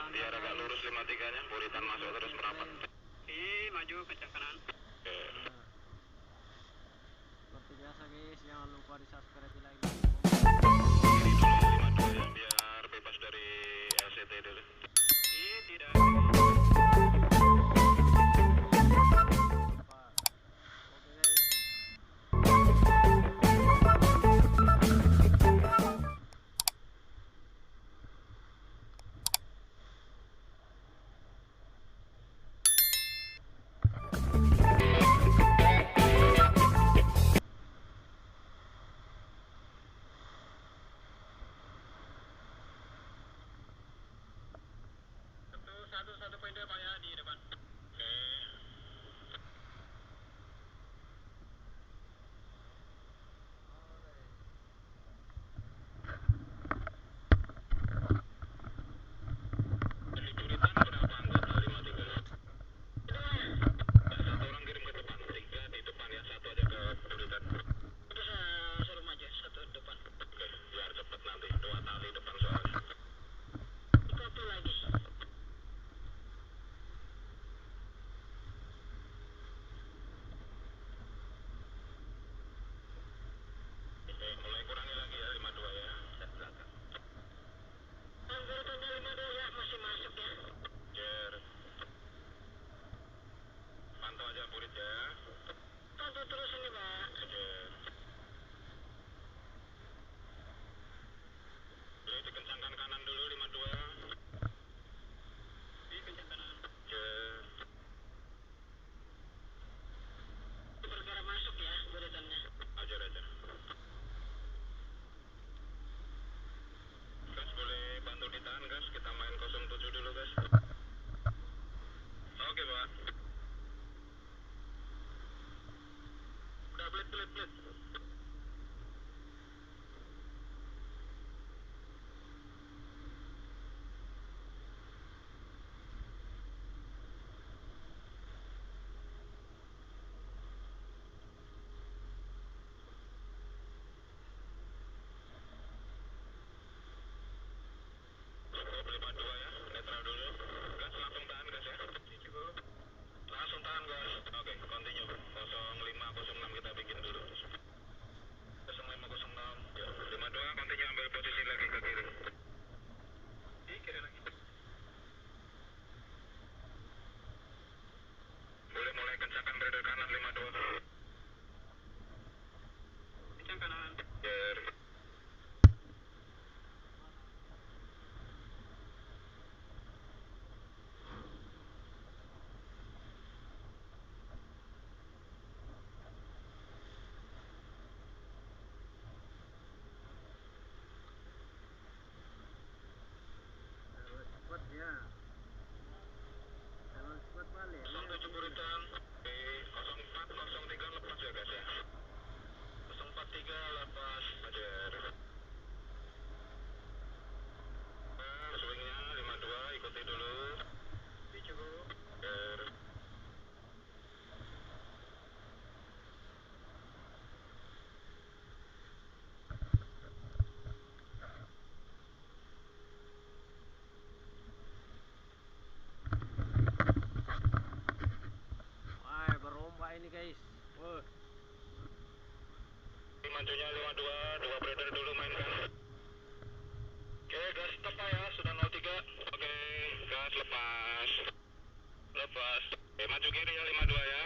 biar agak lurus 53-nya, buritan masuk terus merapat. Maju kencang kanan. Seperti biasa guys, jangan lupa di subscribe, di like. Ini dulu 52 ya, biar bebas dari LCT dulu. Tidak. Oke guys. Satu poin Pak ya di depan. Oke. Di buritan berapa anggota 53? Satu orang kirim ke depan, 3 di depan ya, satu aja ke buritan. Terus suruh maju satu depan. Oke, biar cepet nanti 2 tali depan soalnya. Satu lagi. Oke, mulai kurangi lagi ya 52 ya. Set belakang. Anggarannya 52 ya, masih masuk ya. Jer. Pantau aja burit ya. Pantau terus ini Pak. Jer. Oke, dikencangkan kanan dulu 52. Kencang kanan. Jer. Bergerak masuk ya buritannya. Ajar aja. Gas boleh bantu ditahan gas, kita main 07 dulu gas. Oke Pak. Udah pelit. Cukup 52 ya, netral dulu. Gas langsung tahan gas ya. Cukup. Langsung tahan gas. Oke, continue. 0506 kita bikin dulu. 0506. Ya, 52 continue ambil posisi lagi ke kiri. Di kiri lagi. Boleh mulai kencangkan berada kanan 52. Kencang kanan. Jer. Cepat ya. Kalau cepat balik. 07 buritan. Di 0403 lepas ya gas ya. 043 lepas. Ajar. Swingnya 52 ikuti dulu. Cukup. Jer. Wah, berombak ini guys. Wah. Majunya 52, 2 brother dulu mainkan. Oke, gas stop Pak ya, sudah 03. Oke, gas lepas. Lepas. Oke, maju kiri ya 52 ya.